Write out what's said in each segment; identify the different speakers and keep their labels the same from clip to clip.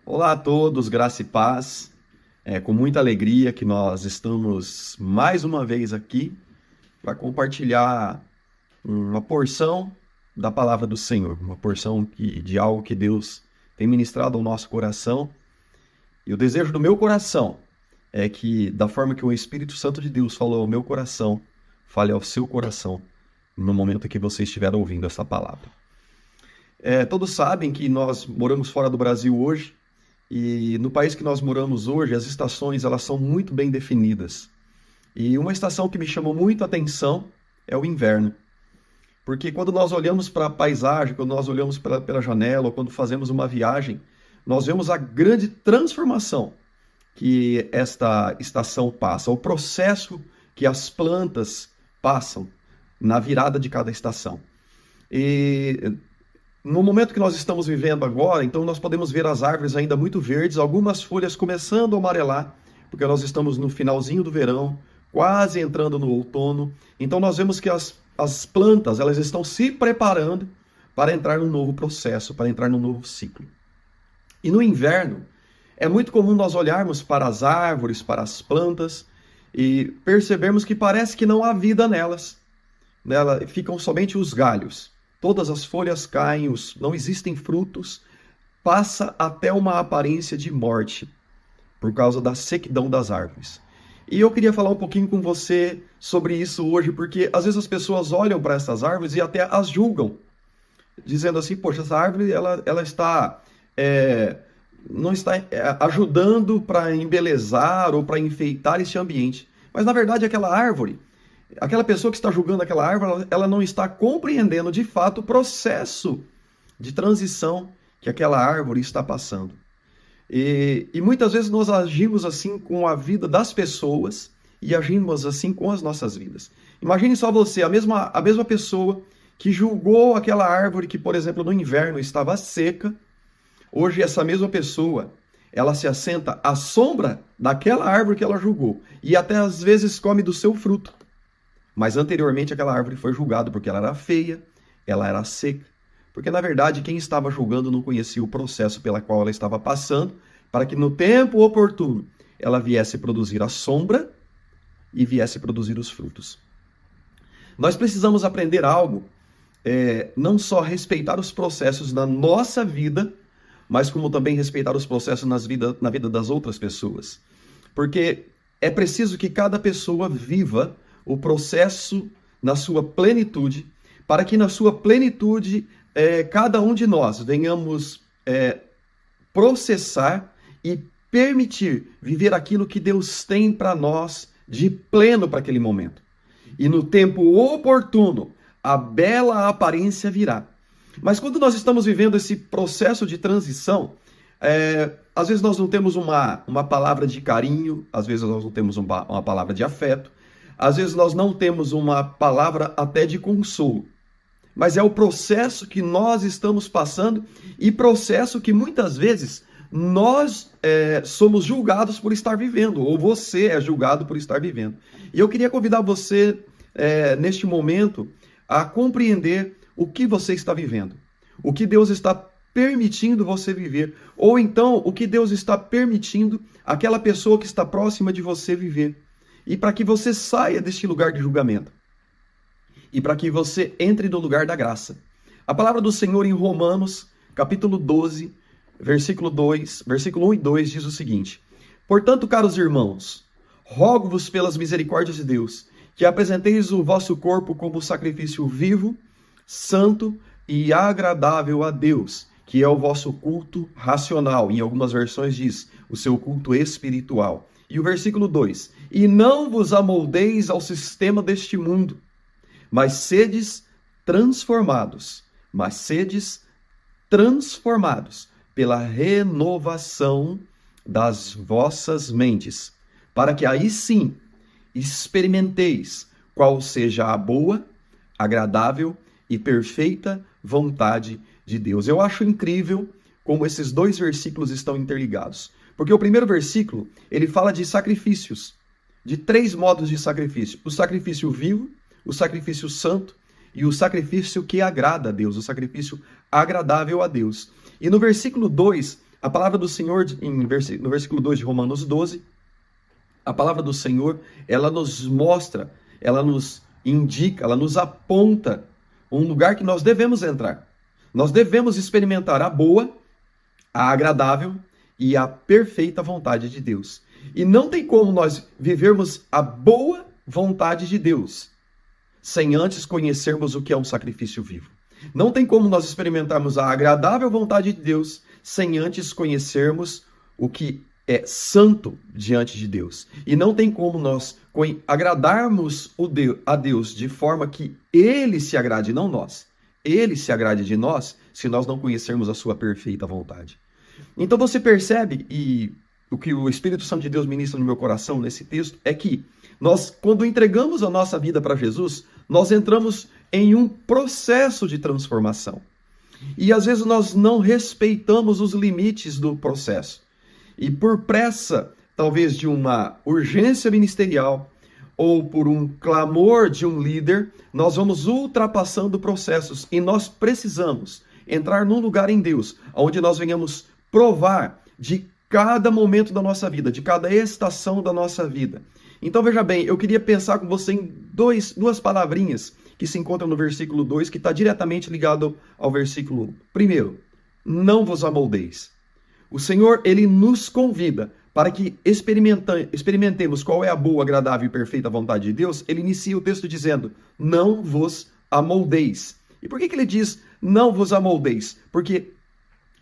Speaker 1: Olá a todos, graça e paz. É com muita alegria que nós estamos mais uma vez aqui para compartilhar uma porção da palavra do Senhor, uma porção de algo que Deus tem ministrado ao nosso coração. E o desejo do meu coração é que, da forma que o Espírito Santo de Deus falou ao meu coração, fale ao seu coração no momento que você estiver ouvindo essa palavra. Todos sabem que nós moramos fora do Brasil hoje. E no país que nós moramos hoje, as estações elas são muito bem definidas. E uma estação que me chamou muito a atenção é o inverno. Porque quando nós olhamos para a paisagem, quando nós olhamos pela janela, ou quando fazemos uma viagem, nós vemos a grande transformação que esta estação passa, o processo que as plantas passam na virada de cada estação. E no momento que nós estamos vivendo agora, então nós podemos ver as árvores ainda muito verdes, algumas folhas começando a amarelar, porque nós estamos no finalzinho do verão, quase entrando no outono. Então nós vemos que as plantas elas estão se preparando para entrar num novo processo, para entrar num novo ciclo. E no inverno, é muito comum nós olharmos para as árvores, para as plantas, e percebermos que parece que não há vida nelas. Ficam somente os galhos. Todas as folhas caem, não existem frutos, passa até uma aparência de morte, por causa da sequidão das árvores. E eu queria falar um pouquinho com você sobre isso hoje, porque às vezes as pessoas olham para essas árvores e até as julgam, dizendo assim, poxa, essa árvore ela está, não está ajudando para embelezar ou para enfeitar esse ambiente. Mas na verdade aquela pessoa que está julgando aquela árvore, ela não está compreendendo de fato o processo de transição que aquela árvore está passando. E muitas vezes nós agimos assim com a vida das pessoas e agimos assim com as nossas vidas. Imagine só você, a mesma pessoa que julgou aquela árvore que, por exemplo, no inverno estava seca, hoje essa mesma pessoa, ela se assenta à sombra daquela árvore que ela julgou e até às vezes come do seu fruto. Mas anteriormente aquela árvore foi julgada porque ela era feia, ela era seca. Porque na verdade quem estava julgando não conhecia o processo pela qual ela estava passando, para que no tempo oportuno ela viesse produzir a sombra e viesse produzir os frutos. Nós precisamos aprender algo, não só respeitar os processos na nossa vida, mas como também respeitar os processos na vida das outras pessoas. Porque é preciso que cada pessoa viva o processo na sua plenitude, para que na sua plenitude cada um de nós venhamos processar e permitir viver aquilo que Deus tem para nós de pleno para aquele momento. E no tempo oportuno, a bela aparência virá. Mas quando nós estamos vivendo esse processo de transição, às vezes nós não temos uma palavra de carinho, às vezes nós não temos uma palavra de afeto, às vezes nós não temos uma palavra até de consolo, mas é o processo que nós estamos passando e processo que muitas vezes nós somos julgados por estar vivendo, ou você é julgado por estar vivendo. E eu queria convidar você, neste momento, a compreender o que você está vivendo, o que Deus está permitindo você viver, ou então o que Deus está permitindo aquela pessoa que está próxima de você viver. E para que você saia deste lugar de julgamento. E para que você entre no lugar da graça. A palavra do Senhor em Romanos, capítulo 12, versículo 1 e 2 diz o seguinte: Portanto, caros irmãos, rogo-vos pelas misericórdias de Deus, que apresenteis o vosso corpo como sacrifício vivo, santo e agradável a Deus, que é o vosso culto racional. Em algumas versões diz, o seu culto espiritual. E o versículo 2: E não vos amoldeis ao sistema deste mundo, mas sedes transformados pela renovação das vossas mentes, para que aí sim experimenteis qual seja a boa, agradável e perfeita vontade de Deus. Eu acho incrível como esses dois versículos estão interligados. Porque o primeiro versículo, ele fala de sacrifícios, de 3 modos de sacrifício. O sacrifício vivo, o sacrifício santo e o sacrifício que agrada a Deus, o sacrifício agradável a Deus. E no versículo 2, A palavra do Senhor, no versículo 2 de Romanos 12, a palavra do Senhor, ela nos mostra, ela nos indica, ela nos aponta um lugar que nós devemos entrar. Nós devemos experimentar a boa, a agradável e a perfeita vontade de Deus. E não tem como nós vivermos a boa vontade de Deus sem antes conhecermos o que é um sacrifício vivo. Não tem como nós experimentarmos a agradável vontade de Deus sem antes conhecermos o que é santo diante de Deus. E não tem como nós agradarmos a Deus de forma que Ele se agrade, não nós. Ele se agrade de nós se nós não conhecermos a sua perfeita vontade. Então você percebe, e o que o Espírito Santo de Deus ministra no meu coração nesse texto, é que nós, quando entregamos a nossa vida para Jesus, nós entramos em um processo de transformação. E às vezes nós não respeitamos os limites do processo. E por pressa, talvez de uma urgência ministerial, ou por um clamor de um líder, nós vamos ultrapassando processos. E nós precisamos entrar num lugar em Deus, onde nós venhamos provar de cada momento da nossa vida, de cada estação da nossa vida. Então veja bem, eu queria pensar com você em duas palavrinhas que se encontram no versículo 2, que está diretamente ligado ao versículo 1. Primeiro, não vos amoldeis. O Senhor, Ele nos convida para que experimentemos qual é a boa, agradável e perfeita vontade de Deus. Ele inicia o texto dizendo, não vos amoldeis. E por que Ele diz, não vos amoldeis? Porque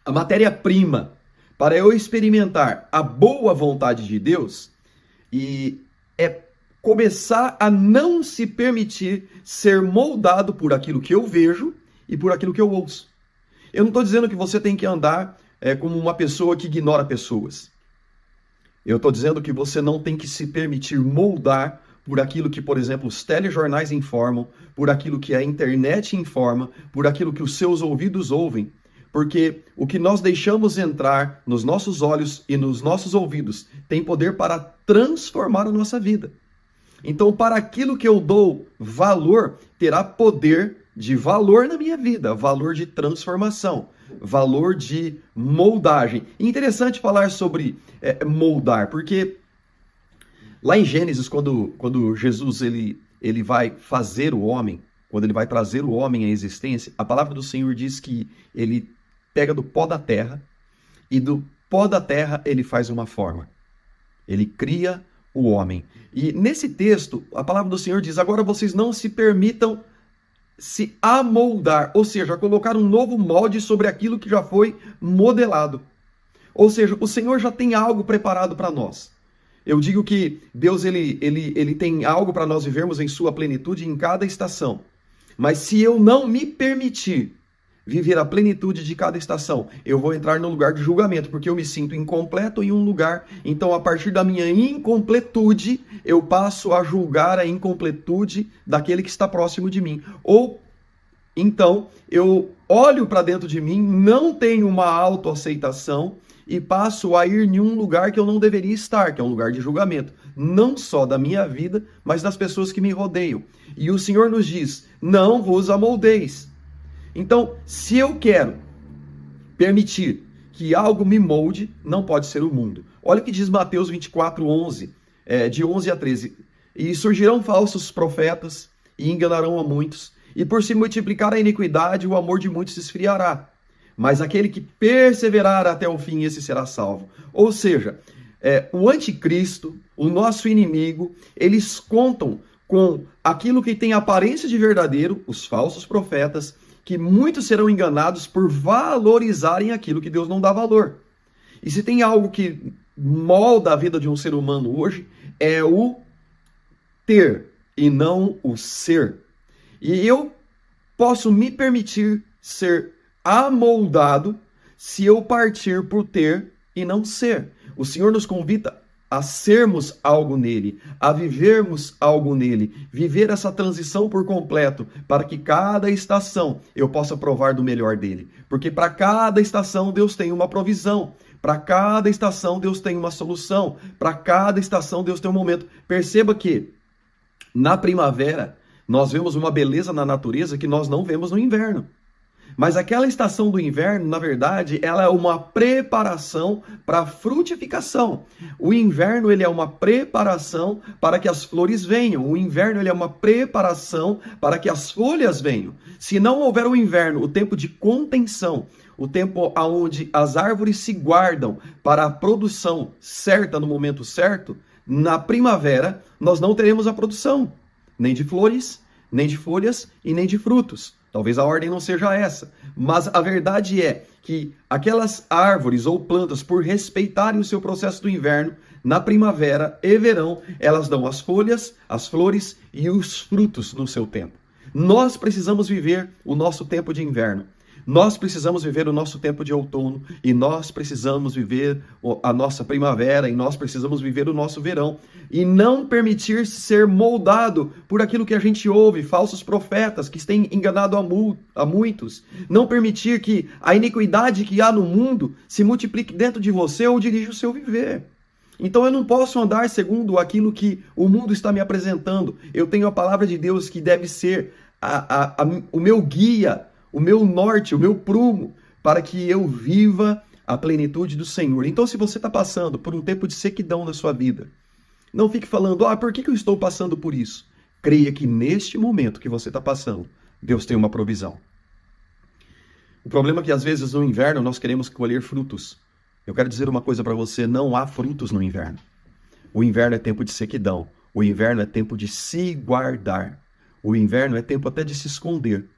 Speaker 1: a matéria-prima para eu experimentar a boa vontade de Deus é começar a não se permitir ser moldado por aquilo que eu vejo e por aquilo que eu ouço. Eu não estou dizendo que você tem que andar como uma pessoa que ignora pessoas. Eu estou dizendo que você não tem que se permitir moldar por aquilo que, por exemplo, os telejornais informam, por aquilo que a internet informa, por aquilo que os seus ouvidos ouvem. Porque o que nós deixamos entrar nos nossos olhos e nos nossos ouvidos tem poder para transformar a nossa vida. Então, para aquilo que eu dou valor, terá poder de valor na minha vida, valor de transformação, valor de moldagem. E interessante falar sobre moldar, porque lá em Gênesis, quando Jesus ele vai fazer o homem, quando ele vai trazer o homem à existência, a palavra do Senhor diz que ele pega do pó da terra e do pó da terra ele faz uma forma. Ele cria o homem. E nesse texto, a palavra do Senhor diz, agora vocês não se permitam se amoldar, ou seja, colocar um novo molde sobre aquilo que já foi modelado. Ou seja, o Senhor já tem algo preparado para nós. Eu digo que Deus ele tem algo para nós vivermos em sua plenitude em cada estação. Mas se eu não me permitir viver a plenitude de cada estação, eu vou entrar no lugar de julgamento, porque eu me sinto incompleto em um lugar. Então, a partir da minha incompletude, eu passo a julgar a incompletude daquele que está próximo de mim. Ou, então, eu olho para dentro de mim, não tenho uma autoaceitação e passo a ir em um lugar que eu não deveria estar, que é um lugar de julgamento. Não só da minha vida, mas das pessoas que me rodeiam. E o Senhor nos diz, não vos amoldeis. Então, se eu quero permitir que algo me molde, não pode ser o mundo. Olha o que diz Mateus 24:11, de 11 a 13. E surgirão falsos profetas e enganarão a muitos. E por se multiplicar a iniquidade, o amor de muitos se esfriará. Mas aquele que perseverar até o fim, esse será salvo. Ou seja, o anticristo, o nosso inimigo, eles contam com aquilo que tem aparência de verdadeiro, os falsos profetas, que muitos serão enganados por valorizarem aquilo que Deus não dá valor. E se tem algo que molda a vida de um ser humano hoje, é o ter e não o ser. E eu posso me permitir ser amoldado se eu partir por ter e não ser. O Senhor nos convida a sermos algo nele, a vivermos algo nele, viver essa transição por completo, para que cada estação eu possa provar do melhor dele. Porque para cada estação Deus tem uma provisão, para cada estação Deus tem uma solução, para cada estação Deus tem um momento. Perceba que na primavera nós vemos uma beleza na natureza que nós não vemos no inverno. Mas aquela estação do inverno, na verdade, ela é uma preparação para a frutificação. O inverno, ele é uma preparação para que as flores venham. O inverno, ele é uma preparação para que as folhas venham. Se não houver o inverno, o tempo de contenção, o tempo onde as árvores se guardam para a produção certa no momento certo, na primavera nós não teremos a produção, nem de flores, nem de folhas e nem de frutos. Talvez a ordem não seja essa, mas a verdade é que aquelas árvores ou plantas, por respeitarem o seu processo do inverno, na primavera e verão, elas dão as folhas, as flores e os frutos no seu tempo. Nós precisamos viver o nosso tempo de inverno. Nós precisamos viver o nosso tempo de outono, e nós precisamos viver a nossa primavera, e nós precisamos viver o nosso verão, e não permitir ser moldado por aquilo que a gente ouve, falsos profetas que têm enganado a muitos. Não permitir que a iniquidade que há no mundo se multiplique dentro de você ou dirija o seu viver. Então eu não posso andar segundo aquilo que o mundo está me apresentando. Eu tenho a palavra de Deus que deve ser o meu guia, o meu norte, o meu prumo, para que eu viva a plenitude do Senhor. Então, se você está passando por um tempo de sequidão na sua vida, não fique falando, por que eu estou passando por isso? Creia que neste momento que você está passando, Deus tem uma provisão. O problema é que às vezes no inverno nós queremos colher frutos. Eu quero dizer uma coisa para você, não há frutos no inverno. O inverno é tempo de sequidão. O inverno é tempo de se guardar. O inverno é tempo até de se esconder,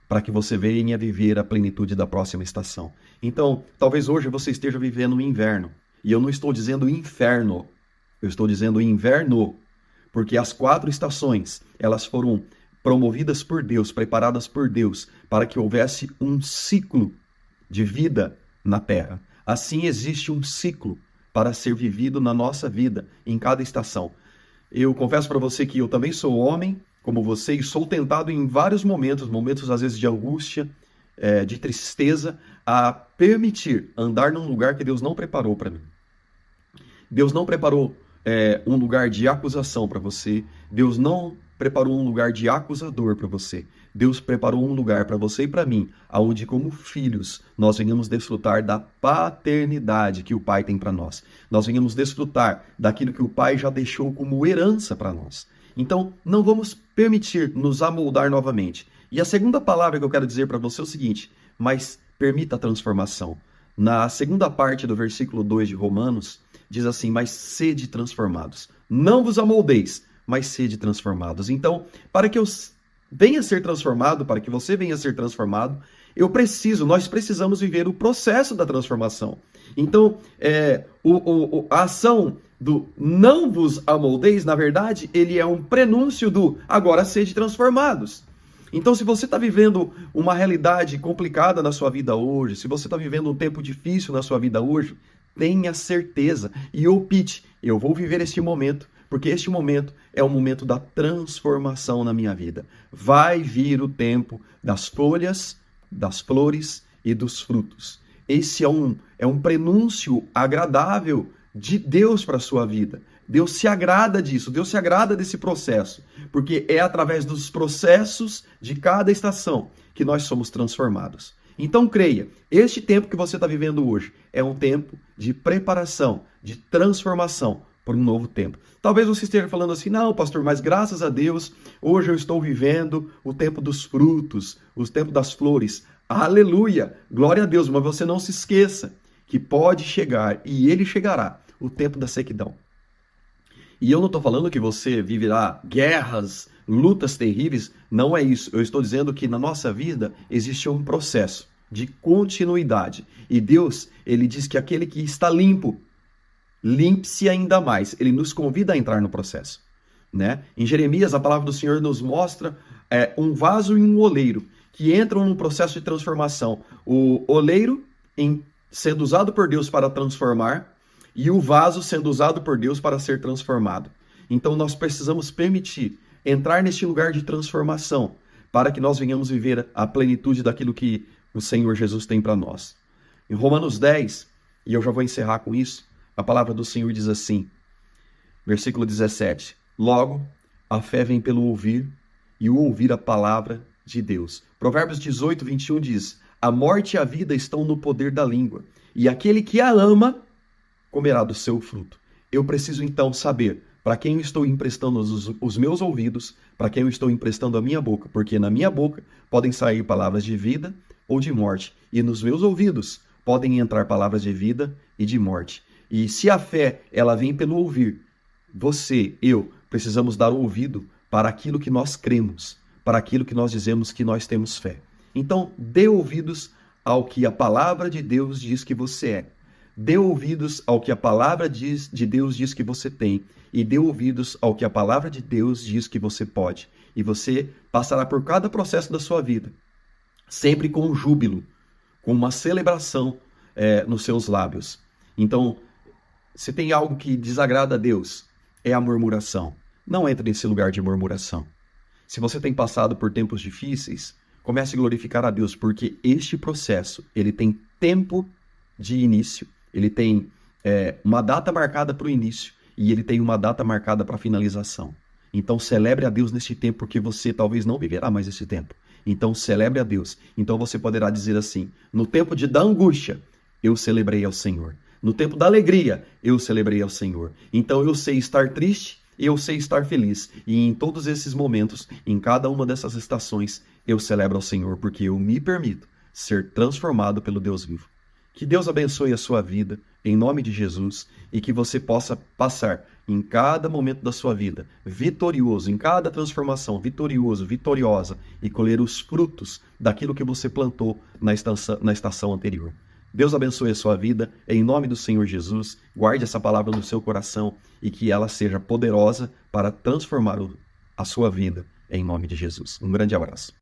Speaker 1: para que você venha viver a plenitude da próxima estação. Então, talvez hoje você esteja vivendo um inverno. E eu não estou dizendo inferno, eu estou dizendo inverno. Porque as 4 estações, elas foram promovidas por Deus, preparadas por Deus, para que houvesse um ciclo de vida na Terra. Assim existe um ciclo para ser vivido na nossa vida, em cada estação. Eu confesso para você que eu também sou homem, como você, e sou tentado em vários momentos às vezes de angústia, de tristeza, a permitir andar num lugar que Deus não preparou para mim. Deus não preparou um lugar de acusação para você. Deus não preparou um lugar de acusador para você. Deus preparou um lugar para você e para mim, aonde como filhos nós venhamos desfrutar da paternidade que o Pai tem para nós. Nós venhamos desfrutar daquilo que o Pai já deixou como herança para nós. Então, não vamos permitir nos amoldar novamente. E a segunda palavra que eu quero dizer para você é o seguinte, mas permita a transformação. Na segunda parte do versículo 2 de Romanos, diz assim, mas sede transformados. Não vos amoldeis, mas sede transformados. Então, para que eu venha a ser transformado, para que você venha a ser transformado, nós precisamos viver o processo da transformação. Então, a ação do não vos amoldeis, na verdade, ele é um prenúncio do agora sede transformados. Então, se você está vivendo uma realidade complicada na sua vida hoje, se você está vivendo um tempo difícil na sua vida hoje, tenha certeza e opte, eu vou viver este momento, porque este momento é o momento da transformação na minha vida. Vai vir o tempo das folhas, das flores e dos frutos. Esse é um prenúncio agradável de Deus para a sua vida. Deus se agrada disso, Deus se agrada desse processo, porque é através dos processos de cada estação que nós somos transformados. Então creia, este tempo que você está vivendo hoje é um tempo de preparação, de transformação para um novo tempo. Talvez você esteja falando assim, não, pastor, mas graças a Deus, hoje eu estou vivendo o tempo dos frutos, o tempo das flores. Aleluia, glória a Deus, mas você não se esqueça que pode chegar, e ele chegará, o tempo da sequidão. E eu não estou falando que você viverá guerras, lutas terríveis, não é isso. Eu estou dizendo que na nossa vida existe um processo de continuidade. E Deus, ele diz que aquele que está limpo, limpe-se ainda mais. Ele nos convida a entrar no processo, né? Em Jeremias, a palavra do Senhor nos mostra um vaso e um oleiro que entram num processo de transformação. O oleiro sendo usado por Deus para transformar, e o vaso sendo usado por Deus para ser transformado. Então nós precisamos permitir entrar neste lugar de transformação para que nós venhamos viver a plenitude daquilo que o Senhor Jesus tem para nós. Em Romanos 10, e eu já vou encerrar com isso, a palavra do Senhor diz assim, versículo 17, logo a fé vem pelo ouvir, e o ouvir a palavra de Deus. Provérbios 18, 21 diz: a morte e a vida estão no poder da língua, e aquele que a ama comerá do seu fruto. Eu preciso então saber para quem eu estou emprestando os meus ouvidos, para quem eu estou emprestando a minha boca, porque na minha boca podem sair palavras de vida ou de morte, e nos meus ouvidos podem entrar palavras de vida e de morte. E se a fé, ela vem pelo ouvir, você, eu, precisamos dar ouvido para aquilo que nós cremos, para aquilo que nós dizemos que nós temos fé. Então, dê ouvidos ao que a palavra de Deus diz que você é. Dê ouvidos ao que a palavra de Deus diz que você tem. E dê ouvidos ao que a palavra de Deus diz que você pode. E você passará por cada processo da sua vida, sempre com júbilo, com uma celebração nos seus lábios. Então, se tem algo que desagrada a Deus, é a murmuração. Não entre nesse lugar de murmuração. Se você tem passado por tempos difíceis, comece a glorificar a Deus, porque este processo, ele tem tempo de início, ele tem uma data marcada para o início e ele tem uma data marcada para a finalização. Então celebre a Deus neste tempo, porque você talvez não viverá mais esse tempo. Então celebre a Deus. Então você poderá dizer assim: no tempo da angústia, eu celebrei ao Senhor. No tempo da alegria, eu celebrei ao Senhor. Então eu sei estar triste, eu sei estar feliz. E em todos esses momentos, em cada uma dessas estações, eu celebro ao Senhor, porque eu me permito ser transformado pelo Deus vivo. Que Deus abençoe a sua vida, em nome de Jesus, e que você possa passar em cada momento da sua vida vitorioso, em cada transformação vitorioso, vitoriosa, e colher os frutos daquilo que você plantou na estação anterior. Deus abençoe a sua vida, em nome do Senhor Jesus. Guarde essa palavra no seu coração e que ela seja poderosa para transformar a sua vida, em nome de Jesus. Um grande abraço.